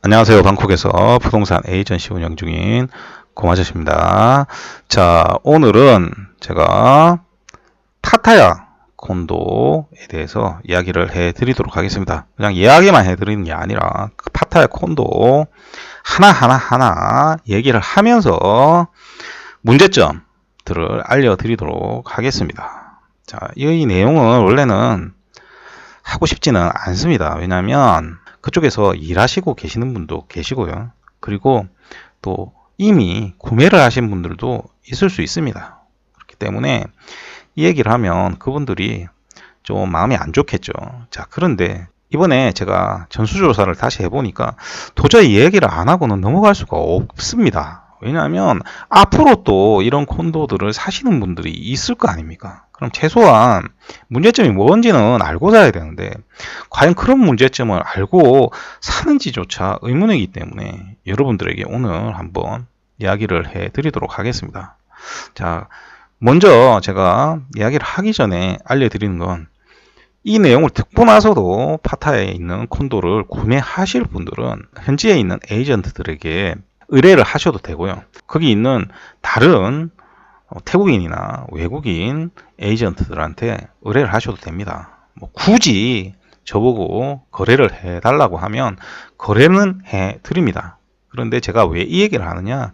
안녕하세요. 방콕에서 부동산 에이전시 운영 중인 고마저씨입니다. 자, 오늘은 제가 파타야 콘도에 대해서 이야기를 해드리도록 하겠습니다. 그냥 이야기만 해드리는 게 아니라 그 파타야 콘도 하나 얘기를 하면서 문제점들을 알려드리도록 하겠습니다. 자, 이 내용은 원래는 하고 싶지는 않습니다. 왜냐하면 그쪽에서 일하시고 계시는 분도 계시고요. 그리고 또 이미 구매를 하신 분들도 있을 수 있습니다. 그렇기 때문에 이 얘기를 하면 그분들이 좀 마음이 안 좋겠죠. 자, 그런데 이번에 제가 전수조사를 다시 해보니까 도저히 이 얘기를 안 하고는 넘어갈 수가 없습니다. 왜냐하면 앞으로 또 이런 콘도들을 사시는 분들이 있을 거 아닙니까? 그럼 최소한 문제점이 뭔지는 알고 사야 되는데 과연 그런 문제점을 알고 사는지조차 의문이기 때문에 여러분들에게 오늘 한번 이야기를 해 드리도록 하겠습니다. 자, 먼저 제가 이야기를 하기 전에 알려드리는 건 이 내용을 듣고 나서도 파타야에 있는 콘도를 구매하실 분들은 현지에 있는 에이전트들에게 의뢰를 하셔도 되고요. 거기 있는 다른 태국인이나 외국인 에이전트들한테 의뢰를 하셔도 됩니다. 뭐 굳이 저보고 거래를 해달라고 하면 거래는 해드립니다. 그런데 제가 왜 이 얘기를 하느냐?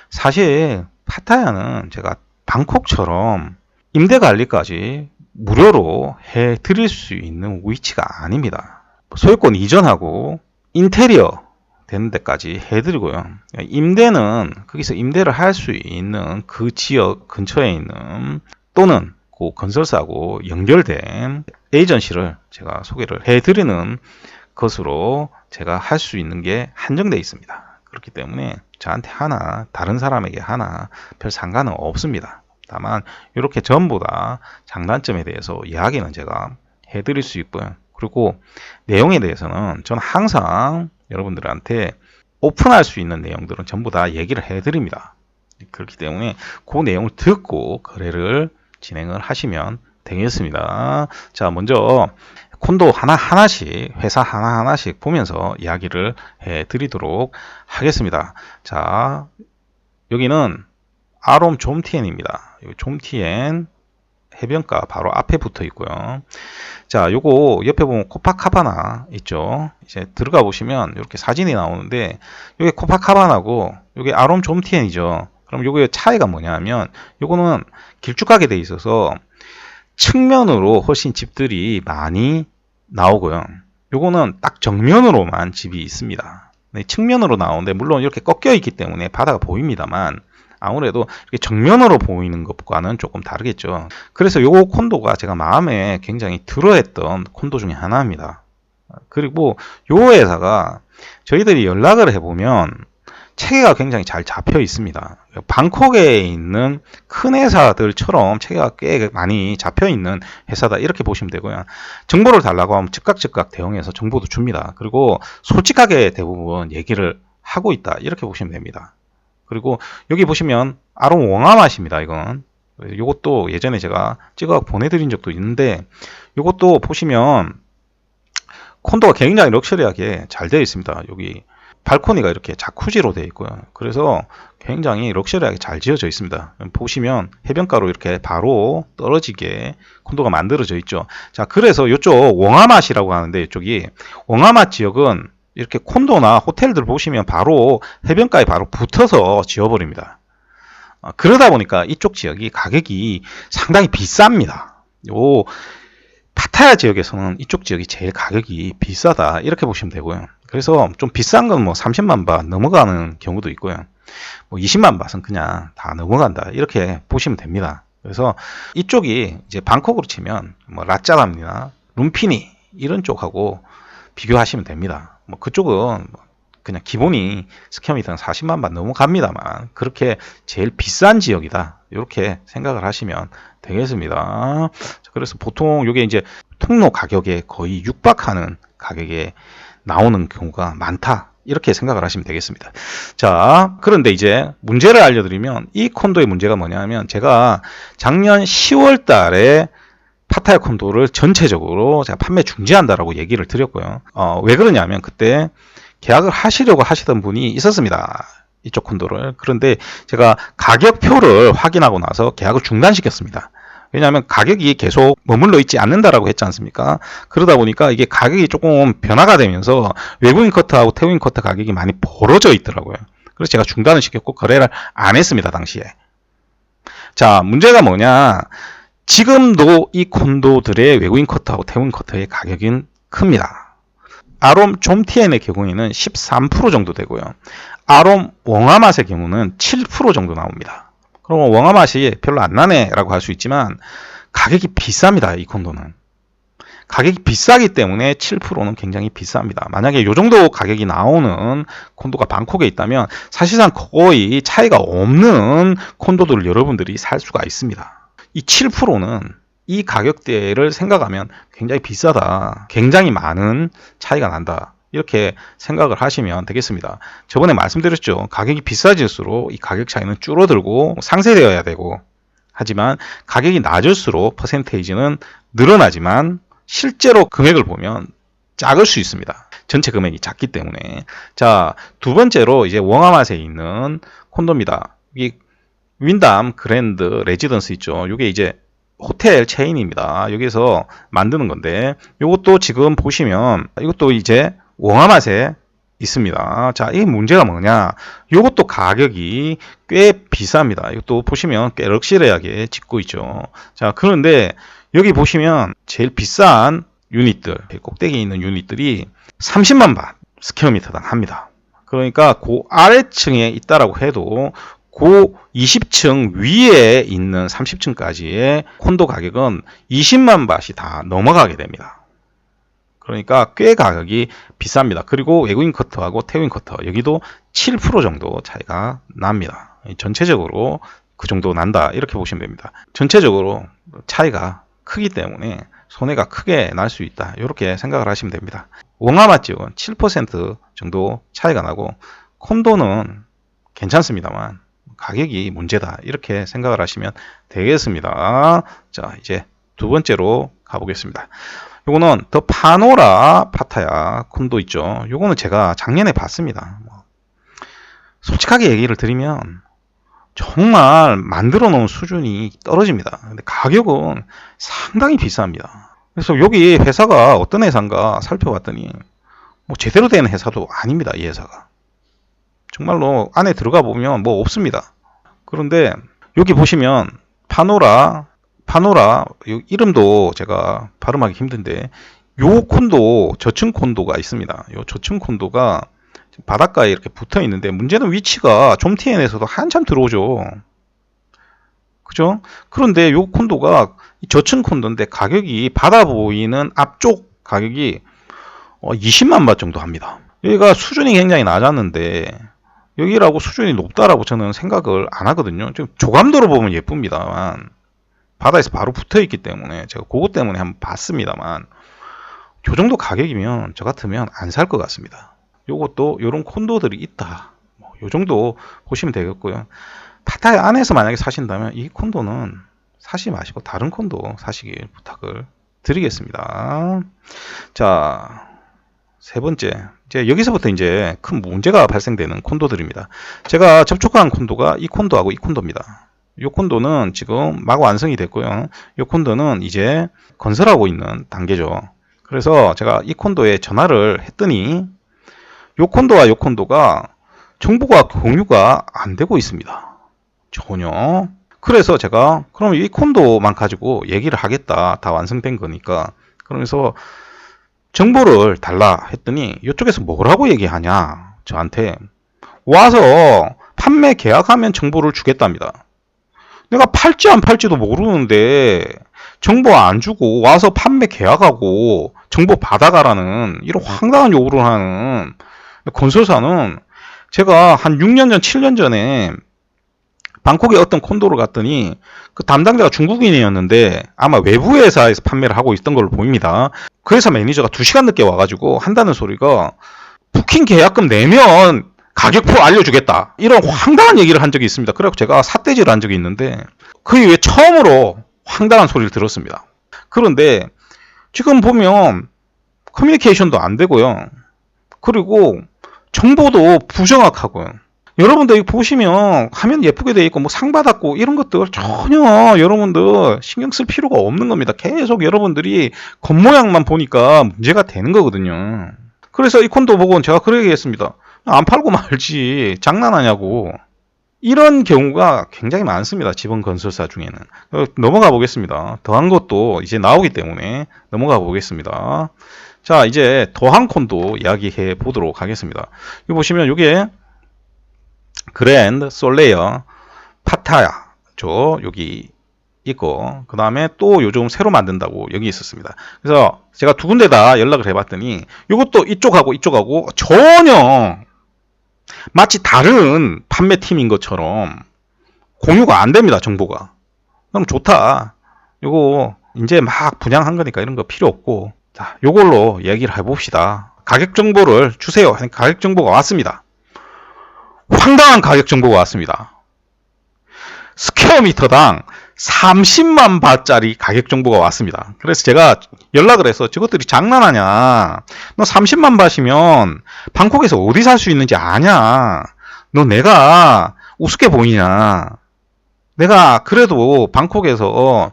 사실 파타야는 제가 방콕처럼 임대 관리까지 무료로 해드릴 수 있는 위치가 아닙니다. 소유권 이전하고 인테리어 되는 데까지 해드리고요. 임대는 거기서 임대를 할 수 있는 그 지역 근처에 있는 또는 그 건설사하고 연결된 에이전시를 제가 소개를 해드리는 것으로 제가 할 수 있는 게 한정되어 있습니다. 그렇기 때문에 저한테 하나, 다른 사람에게 하나 별 상관은 없습니다. 다만 이렇게 전부 다 장단점에 대해서 이야기는 제가 해드릴 수 있고요. 그리고 내용에 대해서는 저는 항상 여러분들한테 오픈할 수 있는 내용들은 전부 다 얘기를 해드립니다. 그렇기 때문에 그 내용을 듣고 거래를 진행을 하시면 되겠습니다. 자, 먼저 콘도 하나하나씩, 회사 하나하나씩 보면서 이야기를 해드리도록 하겠습니다. 자, 여기는 아롬 좀티엔입니다. 좀티엔 해변가 바로 앞에 붙어 있고요. 자, 요거 옆에 보면 코파카바나 있죠. 이제 들어가 보시면 이렇게 사진이 나오는데 요게 코파카바나고 요게 아롬 좀티엔이죠. 그럼 요거의 차이가 뭐냐면 요거는 길쭉하게 돼 있어서 측면으로 훨씬 집들이 많이 나오고요. 요거는 딱 정면으로만 집이 있습니다. 네, 측면으로 나오는데 물론 이렇게 꺾여 있기 때문에 바다가 보입니다만 아무래도 이렇게 정면으로 보이는 것과는 조금 다르겠죠. 그래서 요 콘도가 제가 마음에 굉장히 들어했던 콘도 중에 하나입니다. 그리고 요 회사가 저희들이 연락을 해보면 체계가 굉장히 잘 잡혀 있습니다. 방콕에 있는 큰 회사들처럼 체계가 꽤 많이 잡혀 있는 회사다 이렇게 보시면 되고요. 정보를 달라고 하면 즉각 대응해서 정보도 줍니다. 그리고 솔직하게 대부분 얘기를 하고 있다 이렇게 보시면 됩니다. 그리고 여기 보시면 아롬 원화맛입니다. 이건 요것도 예전에 제가 찍어 보내드린 적도 있는데 요것도 보시면 콘도가 굉장히 럭셔리하게 잘 되어 있습니다. 여기 발코니가 이렇게 자쿠지로 되어 있고요. 그래서 굉장히 럭셔리하게 잘 지어져 있습니다. 보시면 해변가로 이렇게 바로 떨어지게 콘도가 만들어져 있죠. 자, 그래서 이쪽 원화맛이라고 하는데 이쪽이 원화맛 지역은 이렇게 콘도나 호텔들 보시면 바로 해변가에 바로 붙어서 지어버립니다. 그러다 보니까 이쪽 지역이 가격이 상당히 비쌉니다. 요 파타야 지역에서는 이쪽 지역이 제일 가격이 비싸다 이렇게 보시면 되고요. 그래서 좀 비싼 건 뭐 30만 바 넘어가는 경우도 있고요. 뭐 20만 바트는 그냥 다 넘어간다 이렇게 보시면 됩니다. 그래서 이쪽이 이제 방콕으로 치면 뭐 라짜람이나 룸피니 이런 쪽하고 비교하시면 됩니다. 뭐 그쪽은 그냥 기본이 스퀘어미터는 40만 바 넘어갑니다만 그렇게 제일 비싼 지역이다 이렇게 생각을 하시면 되겠습니다. 그래서 보통 이게 이제 통로 가격에 거의 육박하는 가격에 나오는 경우가 많다 이렇게 생각을 하시면 되겠습니다. 자, 그런데 이제 문제를 알려드리면 이 콘도의 문제가 뭐냐면 제가 작년 10월 달에 파타야 콘도를 전체적으로 제가 판매 중지한다라고 얘기를 드렸고요. 왜 그러냐면 그때 계약을 하시려고 하시던 분이 있었습니다. 이쪽 콘도를. 그런데 제가 가격표를 확인하고 나서 계약을 중단시켰습니다. 왜냐하면 가격이 계속 머물러 있지 않는다라고 했지 않습니까? 그러다 보니까 이게 가격이 조금 변화가 되면서 외국인 커트하고 태국인 커트 가격이 많이 벌어져 있더라고요. 그래서 제가 중단을 시켰고 거래를 안 했습니다, 당시에. 자, 문제가 뭐냐? 지금도 이 콘도들의 외국인 커트하고 태국인 커트의 가격은 큽니다. 아롬 좀TN의 경우에는 13% 정도 되고요. 아롬 웡아맛의 경우는 7% 정도 나옵니다. 그럼 웡아맛이 별로 안 나네 라고 할 수 있지만 가격이 비쌉니다. 이 콘도는. 가격이 비싸기 때문에 7%는 굉장히 비쌉니다. 만약에 이 정도 가격이 나오는 콘도가 방콕에 있다면 사실상 거의 차이가 없는 콘도들을 여러분들이 살 수가 있습니다. 이 7%는 이 가격대를 생각하면 굉장히 비싸다. 굉장히 많은 차이가 난다. 이렇게 생각을 하시면 되겠습니다. 저번에 말씀드렸죠. 가격이 비싸질수록 이 가격 차이는 줄어들고 상쇄되어야 되고, 하지만 가격이 낮을수록 퍼센테이지는 늘어나지만 실제로 금액을 보면 작을 수 있습니다. 전체 금액이 작기 때문에. 자, 두 번째로 이제 웡아맛에 있는 콘도입니다. 이 윈담 그랜드 레지던스 있죠. 이게 이제 호텔 체인입니다. 여기서 만드는 건데, 이것도 지금 보시면 이것도 이제 웡아맛에 있습니다. 자, 이 문제가 뭐냐? 이것도 가격이 꽤 비쌉니다. 이것도 보시면 꽤 럭셔리하게 짓고 있죠. 자, 그런데 여기 보시면 제일 비싼 유닛들, 꼭대기에 있는 유닛들이 30만 바 스퀘어미터당 합니다. 그러니까 그 아래층에 있다라고 해도 그 20층 위에 있는 30층까지의 콘도 가격은 20만 바트이 다 넘어가게 됩니다. 그러니까 꽤 가격이 비쌉니다. 그리고 외국인 커터하고 태국인 커터 여기도 7% 정도 차이가 납니다. 전체적으로 그 정도 난다 이렇게 보시면 됩니다. 전체적으로 차이가 크기 때문에 손해가 크게 날 수 있다 이렇게 생각을 하시면 됩니다. 웡아맛 지역은 7% 정도 차이가 나고 콘도는 괜찮습니다만 가격이 문제다 이렇게 생각을 하시면 되겠습니다. 자, 이제 두 번째로 가보겠습니다. 요거는 더 파노라 파타야 콘도 있죠. 요거는 제가 작년에 봤습니다. 솔직하게 얘기를 드리면 정말 만들어 놓은 수준이 떨어집니다. 근데 가격은 상당히 비쌉니다. 그래서 여기 회사가 어떤 회사인가 살펴봤더니 뭐 제대로 된 회사도 아닙니다. 이 회사가. 정말로 안에 들어가 보면 뭐 없습니다. 그런데 여기 보시면 파노라 이름도 제가 발음하기 힘든데 요 콘도 저층 콘도가 있습니다. 요 저층 콘도가 바닷가에 이렇게 붙어 있는데 문제는 위치가 좀TN에서도 한참 들어오죠. 그죠? 그런데 요 콘도가 저층 콘도인데 가격이 바다 보이는 앞쪽 가격이 20만 바트 정도 합니다. 여기가 수준이 굉장히 낮았는데 여기라고 수준이 높다라고 저는 생각을 안 하거든요. 좀 조감도로 보면 예쁩니다만 바다에서 바로 붙어 있기 때문에 제가 그것 때문에 한번 봤습니다만 요 정도 가격이면 저 같으면 안 살 것 같습니다. 요것도 요런 콘도들이 있다. 요 정도 보시면 되겠고요. 파타야 안에서 만약에 사신다면 이 콘도는 사지 마시고 다른 콘도 사시길 부탁을 드리겠습니다. 자, 세 번째. 이제 여기서부터 이제 큰 문제가 발생되는 콘도들입니다. 제가 접촉한 콘도가 이 콘도하고 이 콘도입니다. 이 콘도는 지금 막 완성이 됐고요. 이 콘도는 이제 건설하고 있는 단계죠. 그래서 제가 이 콘도에 전화를 했더니 이 콘도와 이 콘도가 정보가 공유가 안 되고 있습니다. 전혀. 그래서 제가 그럼 이 콘도만 가지고 얘기를 하겠다. 다 완성된 거니까. 그러면서 정보를 달라 했더니 이쪽에서 뭐라고 얘기하냐 저한테 와서 판매 계약하면 정보를 주겠답니다. 내가 팔지 안 팔지도 모르는데 정보 안 주고 와서 판매 계약하고 정보 받아가라는 이런 황당한 요구를 하는 건설사는 제가 한 6년 전 7년 전에 방콕에 어떤 콘도를 갔더니 그 담당자가 중국인이었는데 아마 외부 회사에서 판매를 하고 있던 걸로 보입니다. 그 회사 매니저가 2시간 늦게 와가지고 한다는 소리가 부킹 계약금 내면 가격표 알려주겠다 이런 황당한 얘기를 한 적이 있습니다. 그래서 제가 삿대질을 한 적이 있는데 그 이후에 처음으로 황당한 소리를 들었습니다. 그런데 지금 보면 커뮤니케이션도 안 되고요. 그리고 정보도 부정확하고요. 여러분들 보시면 화면 예쁘게 돼 있고 뭐 상 받았고 이런 것들 전혀 여러분들 신경 쓸 필요가 없는 겁니다. 계속 여러분들이 겉모양만 보니까 문제가 되는 거거든요. 그래서 이 콘도 보고 제가 그렇게 얘기했습니다. 안 팔고 말지 장난하냐고. 이런 경우가 굉장히 많습니다. 지번 건설사 중에는. 넘어가 보겠습니다. 더한 것도 이제 나오기 때문에 넘어가 보겠습니다. 자, 이제 더한 콘도 이야기해 보도록 하겠습니다. 여기 보시면 이게 그랜드 솔레이어 파타야죠. 여기 있고, 그 다음에 또 요즘 새로 만든다고 여기 있었습니다. 그래서 제가 두 군데 다 연락을 해봤더니 이것도 이쪽하고 전혀 마치 다른 판매팀인 것처럼 공유가 안 됩니다. 정보가. 그럼 좋다. 요거 이제 막 분양한 거니까 이런 거 필요 없고, 자, 요걸로 얘기를 해봅시다. 가격 정보를 주세요. 가격 정보가 왔습니다. 황당한 가격 정보가 왔습니다. 스퀘어미터당 30만 바짜리 가격 정보가 왔습니다. 그래서 제가 연락을 해서 저것들이 장난하냐? 너 30만 바시면 방콕에서 어디 살 수 있는지 아냐? 너 내가 우습게 보이냐? 내가 그래도 방콕에서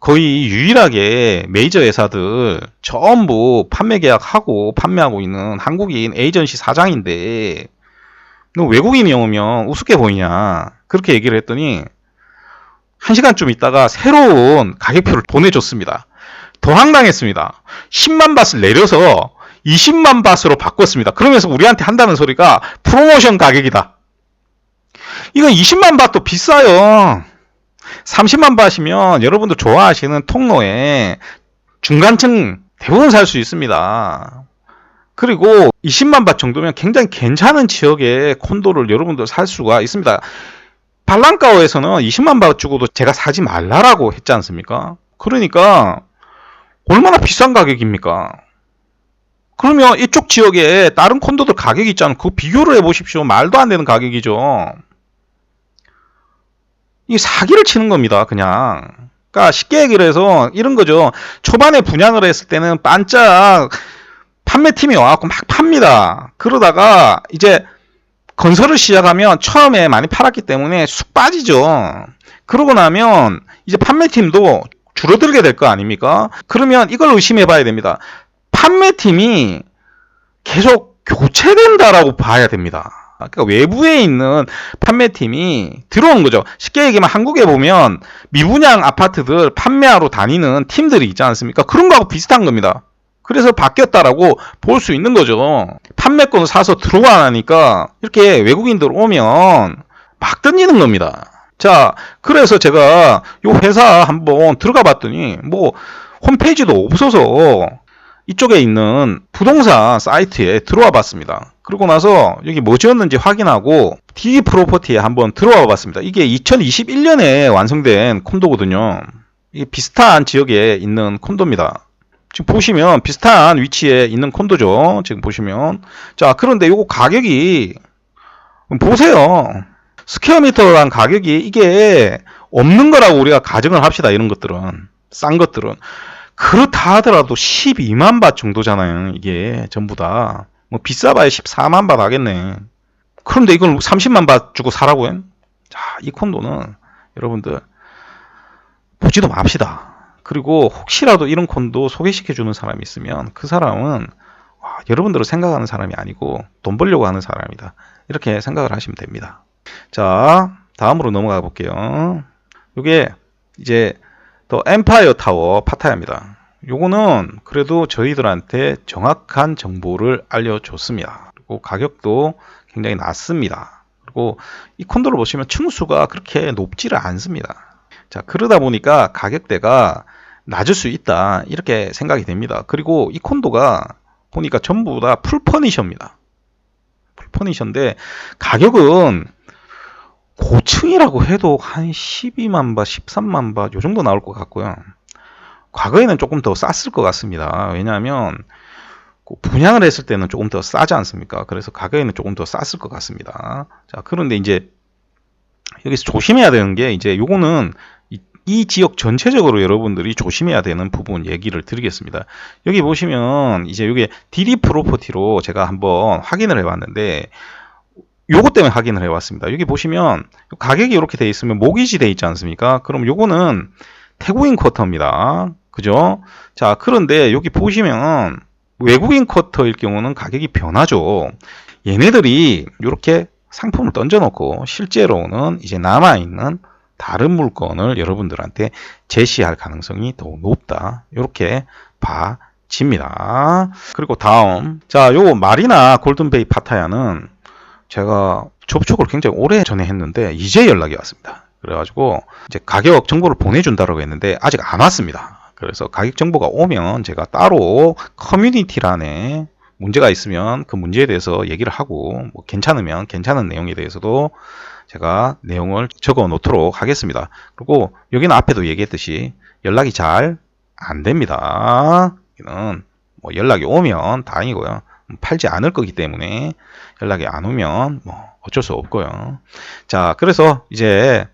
거의 유일하게 메이저 회사들 전부 판매 계약하고 판매하고 있는 한국인 에이전시 사장인데 너 외국인이 오면 우습게 보이냐? 그렇게 얘기를 했더니 1시간쯤 있다가 새로운 가격표를 보내줬습니다. 더 황당했습니다. 10만 밭을 내려서 20만 밭으로 바꿨습니다. 그러면서 우리한테 한다는 소리가 프로모션 가격이다. 이건 20만 밭도 비싸요. 30만 밭이면 여러분도 좋아하시는 통로에 중간층 대부분 살 수 있습니다. 그리고 20만 밭 정도면 굉장히 괜찮은 지역의 콘도를 여러분들 살 수가 있습니다. 발랑가오에서는 20만 바 주고도 제가 사지 말라라고 했지 않습니까? 그러니까 얼마나 비싼 가격입니까? 그러면 이쪽 지역에 다른 콘도들 가격이 있잖아요. 그거 비교를 해보십시오. 말도 안 되는 가격이죠. 이 사기를 치는 겁니다. 그냥. 그러니까 쉽게 얘기를 해서 이런 거죠. 초반에 분양을 했을 때는 반짝 판매팀이 와갖고 막 팝니다. 그러다가 이제 건설을 시작하면 처음에 많이 팔았기 때문에 쑥 빠지죠. 그러고 나면 이제 판매팀도 줄어들게 될 거 아닙니까? 그러면 이걸 의심해 봐야 됩니다. 판매팀이 계속 교체된다라고 봐야 됩니다. 그러니까 외부에 있는 판매팀이 들어온 거죠. 쉽게 얘기하면 한국에 보면 미분양 아파트들 판매하러 다니는 팀들이 있지 않습니까? 그런 거하고 비슷한 겁니다. 그래서 바뀌었다라고 볼 수 있는 거죠. 판매권을 사서 들어가니까 이렇게 외국인들 오면 막 던지는 겁니다. 자, 그래서 제가 이 회사 한번 들어가 봤더니 뭐 홈페이지도 없어서 이쪽에 있는 부동산 사이트에 들어와 봤습니다. 그러고 나서 여기 뭐 지었는지 확인하고 D 프로퍼티에 한번 들어와 봤습니다. 이게 2021년에 완성된 콘도거든요. 이게 비슷한 지역에 있는 콘도입니다. 지금 보시면 비슷한 위치에 있는 콘도죠. 지금 보시면. 자, 그런데 요거 가격이 보세요. 스퀘어미터란 가격이 이게 없는 거라고 우리가 가정을 합시다. 이런 것들은. 싼 것들은. 그렇다 하더라도 12만 바 정도잖아요. 이게 전부 다. 뭐 비싸봐야 14만 바 하겠네. 그런데 이걸 30만 바 주고 사라고요? 자, 이 콘도는 여러분들 보지도 맙시다. 그리고 혹시라도 이런 콘도 소개시켜주는 사람이 있으면 그 사람은 여러분들을 생각하는 사람이 아니고 돈 벌려고 하는 사람이다. 이렇게 생각을 하시면 됩니다. 자, 다음으로 넘어가 볼게요. 이게 이제 더 엠파이어 타워 파타야입니다. 요거는 그래도 저희들한테 정확한 정보를 알려줬습니다. 그리고 가격도 굉장히 낮습니다. 그리고 이 콘도를 보시면 층수가 그렇게 높지를 않습니다. 자, 그러다 보니까 가격대가 낮을 수 있다. 이렇게 생각이 됩니다. 그리고 이 콘도가 보니까 전부 다 풀퍼니셔입니다. 풀퍼니셔인데 가격은 고층이라고 해도 한 12만 바, 13만 바 요 정도 나올 것 같고요. 과거에는 조금 더 쌌을 것 같습니다. 왜냐하면 분양을 했을 때는 조금 더 싸지 않습니까? 그래서 가격에는 조금 더 쌌을 것 같습니다. 자, 그런데 이제 여기서 조심해야 되는 게 이제 요거는 이 지역 전체적으로 여러분들이 조심해야 되는 부분 얘기를 드리겠습니다. 여기 보시면 이제 이게 DD 프로퍼티로 제가 한번 확인을 해봤는데 요것 때문에 확인을 해봤습니다. 여기 보시면 가격이 이렇게 돼 있으면 모기지 돼 있지 않습니까? 그럼 요거는 태국인 쿼터입니다. 그죠? 자, 그런데 여기 보시면 외국인 쿼터일 경우는 가격이 변하죠. 얘네들이 이렇게 상품을 던져놓고 실제로는 이제 남아있는 다른 물건을 여러분들한테 제시할 가능성이 더 높다. 이렇게 봐집니다. 그리고 다음, 자, 요 마리나 골든베이 파타야는 제가 접촉을 굉장히 오래 전에 했는데 이제 연락이 왔습니다. 그래가지고 이제 가격 정보를 보내준다고 했는데 아직 안 왔습니다. 그래서 가격 정보가 오면 제가 따로 커뮤니티란에 문제가 있으면 그 문제에 대해서 얘기를 하고 뭐 괜찮으면 괜찮은 내용에 대해서도 제가 내용을 적어 놓도록 하겠습니다. 그리고 여기는 앞에도 얘기했듯이 연락이 잘 안 됩니다. 여기는 뭐 연락이 오면 다행이고요. 팔지 않을 거기 때문에 연락이 안 오면 뭐 어쩔 수 없고요. 자, 그래서 이제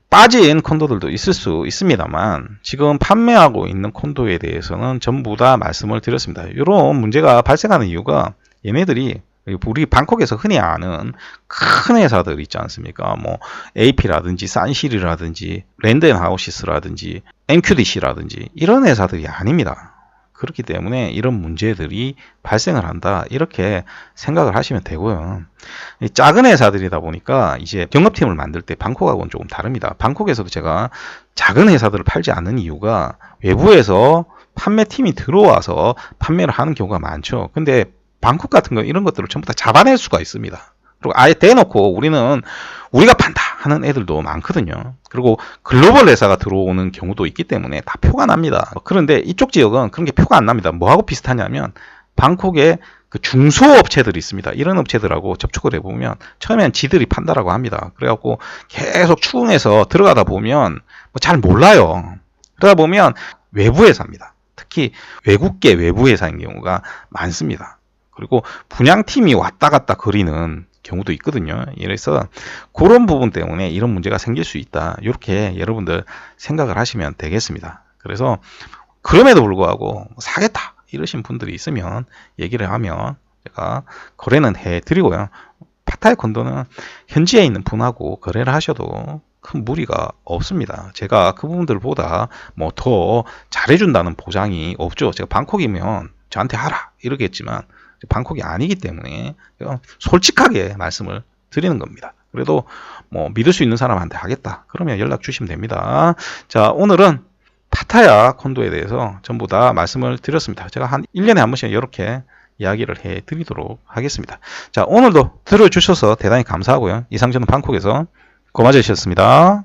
빠진 콘도들도 있을 수 있습니다만 지금 판매하고 있는 콘도에 대해서는 전부 다 말씀을 드렸습니다. 이런 문제가 발생하는 이유가 얘네들이 우리 방콕에서 흔히 아는 큰 회사들 있지 않습니까? 뭐 AP라든지 산실이라든지 랜드앤하우시스라든지 MQDC라든지 이런 회사들이 아닙니다. 그렇기 때문에 이런 문제들이 발생을 한다 이렇게 생각을 하시면 되고요. 작은 회사들이다 보니까 이제 경업팀을 만들 때 방콕하고는 조금 다릅니다. 방콕에서도 제가 작은 회사들을 팔지 않는 이유가 외부에서 판매팀이 들어와서 판매를 하는 경우가 많죠. 근데 방콕 같은 거 이런 것들을 전부 다 잡아낼 수가 있습니다. 그리고 아예 대놓고 우리가 판다 하는 애들도 많거든요. 그리고 글로벌 회사가 들어오는 경우도 있기 때문에 다 표가 납니다. 그런데 이쪽 지역은 그런 게 표가 안 납니다. 뭐하고 비슷하냐면 방콕에 그 중소업체들이 있습니다. 이런 업체들하고 접촉을 해보면 처음엔 지들이 판다라고 합니다. 그래갖고 계속 추궁해서 들어가다 보면 뭐 잘 몰라요. 그러다 보면 외부 회사입니다. 특히 외국계 외부 회사인 경우가 많습니다. 그리고 분양팀이 왔다 갔다 거리는 경우도 있거든요. 그래서 그런 부분 때문에 이런 문제가 생길 수 있다. 이렇게 여러분들 생각을 하시면 되겠습니다. 그래서 그럼에도 불구하고 사겠다 이러신 분들이 있으면 얘기를 하면 제가 거래는 해드리고요. 파타야 콘도는 현지에 있는 분하고 거래를 하셔도 큰 무리가 없습니다. 제가 그 부분들보다 뭐 더 잘해준다는 보장이 없죠. 제가 방콕이면 저한테 하라 이러겠지만 방콕이 아니기 때문에 솔직하게 말씀을 드리는 겁니다. 그래도 뭐 믿을 수 있는 사람한테 하겠다 그러면 연락 주시면 됩니다. 자, 오늘은 파타야 콘도에 대해서 전부 다 말씀을 드렸습니다. 제가 한 1년에 한 번씩 이렇게 이야기를 해 드리도록 하겠습니다. 자, 오늘도 들어주셔서 대단히 감사하고요. 이상 저는 방콕에서 고마주셨습니다.